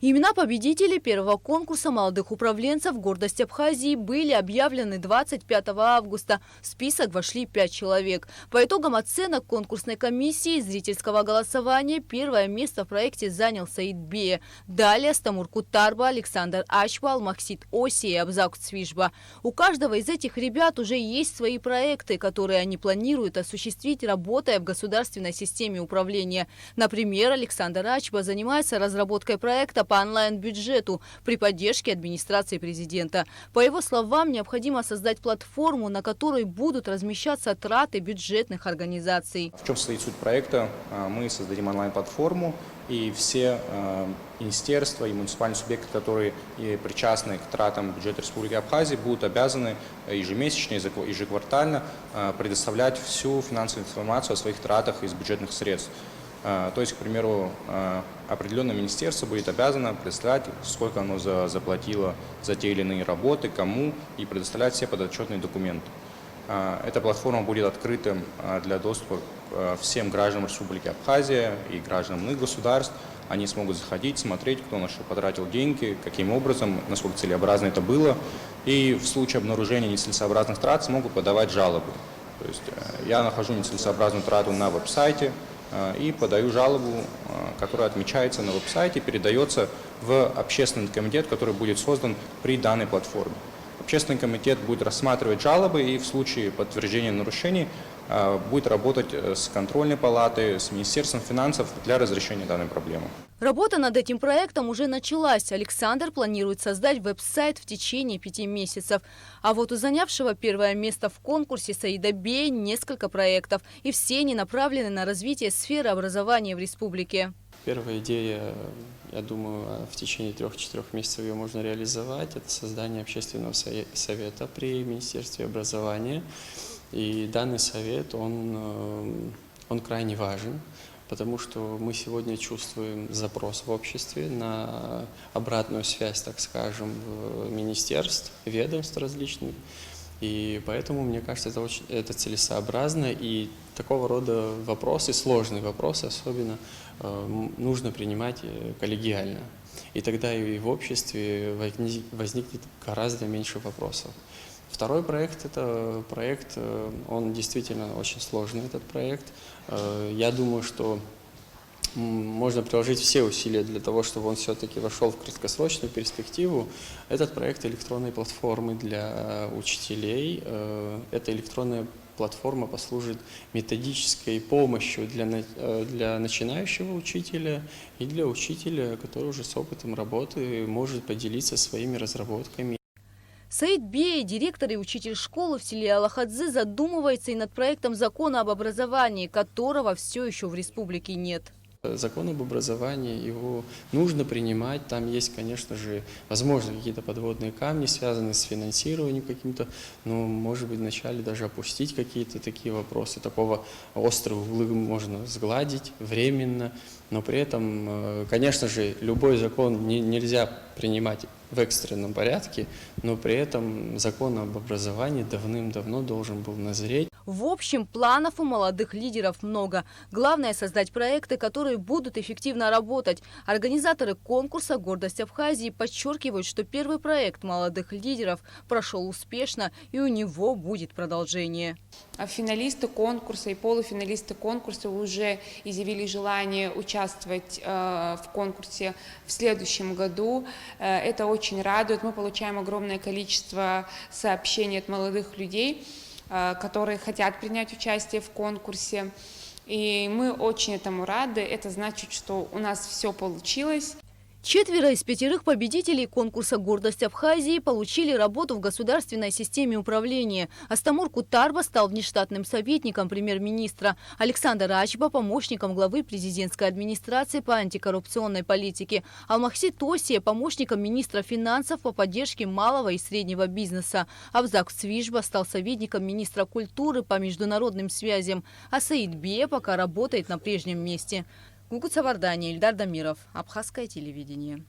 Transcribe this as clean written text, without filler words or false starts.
Имена победителей первого конкурса молодых управленцев «Гордость Абхазии» были объявлены 25 августа. В список вошли 5 человек. По итогам оценок конкурсной комиссии и зрительского голосования первое место в проекте занял Саид Бея. Далее Стамур Кутарба, Александр Ачба, Алмахсит Оси и Абзак Цвижба. У каждого из этих ребят уже есть свои проекты, которые они планируют осуществить, работая в государственной системе управления. Например, Александр Ачба занимается разработкой проекта по онлайн-бюджету при поддержке администрации президента. По его словам, необходимо создать платформу, на которой будут размещаться траты бюджетных организаций. В чем состоит суть проекта? Мы создадим онлайн-платформу, и все министерства и муниципальные субъекты, которые причастны к тратам бюджета Республики Абхазия, будут обязаны ежемесячно, ежеквартально предоставлять всю финансовую информацию о своих тратах из бюджетных средств. То есть, к примеру, определенное министерство будет обязано предоставлять, сколько оно заплатило за те или иные работы, кому, и предоставлять все подотчетные документы. Эта платформа будет открытым для доступа всем гражданам Республики Абхазия и гражданам иных государств. Они смогут заходить, смотреть, кто на что потратил деньги, каким образом, насколько целесообразно это было. И в случае обнаружения нецелесообразных трат смогут подавать жалобы. То есть я нахожу нецелесообразную трату на веб-сайте и подаю жалобу, которая отмечается на веб-сайте, передается в общественный комитет, который будет создан при данной платформе. Общественный комитет будет рассматривать жалобы и в случае подтверждения нарушений будет работать с контрольной палатой, с Министерством финансов для разрешения данной проблемы. Работа над этим проектом уже началась. Александр планирует создать веб-сайт в течение 5 месяцев. А вот у занявшего первое место в конкурсе Саида Бея несколько проектов. И все они направлены на развитие сферы образования в республике. Первая идея, я думаю, в течение 3-4 месяцев ее можно реализовать. Это создание общественного совета при Министерстве образования. И данный совет, он крайне важен, потому что мы сегодня чувствуем запрос в обществе на обратную связь, так скажем, министерств, ведомств различных. И поэтому, мне кажется, это целесообразно, и такого рода вопросы, сложные вопросы особенно, нужно принимать коллегиально. И тогда и в обществе возникнет гораздо меньше вопросов. Второй проект – это проект, он действительно очень сложный, этот проект. Я думаю, что можно приложить все усилия для того, чтобы он все-таки вошел в краткосрочную перспективу. Этот проект электронной платформы для учителей. Эта электронная платформа послужит методической помощью для начинающего учителя и для учителя, который уже с опытом работы может поделиться своими разработками. Саид Бея, директор и учитель школы в селе Алахадзе, задумывается и над проектом закона об образовании, которого все еще в республике нет. Закон об образовании, его нужно принимать, там есть, конечно же, возможно, какие-то подводные камни, связанные с финансированием каким-то, но, может быть, вначале даже опустить какие-то такие вопросы, такого острого углы можно сгладить временно, но при этом, конечно же, любой закон нельзя принимать в экстренном порядке, но при этом закон об образовании давным-давно должен был назреть. В общем, планов у молодых лидеров много. Главное – создать проекты, которые будут эффективно работать. Организаторы конкурса «Гордость Абхазии» подчеркивают, что первый проект молодых лидеров прошел успешно, и у него будет продолжение. Финалисты конкурса и полуфиналисты конкурса уже изъявили желание участвовать в конкурсе в следующем году. Это очень радует. Мы получаем огромное количество сообщений от молодых людей, которые хотят принять участие в конкурсе. И мы очень этому рады. Это значит, что у нас все получилось. 4 из 5 победителей конкурса «Гордость Абхазии» получили работу в государственной системе управления. Астамур Кутарба стал внештатным советником премьер-министра, Александр Ачба – помощником главы президентской администрации по антикоррупционной политике, Алмахсит Осия – помощником министра финансов по поддержке малого и среднего бизнеса, Абзак Цвижба стал советником министра культуры по международным связям, а Саид Бея пока работает на прежнем месте. Гугуцавардания, Ильдар Дамиров. Абхазское телевидение.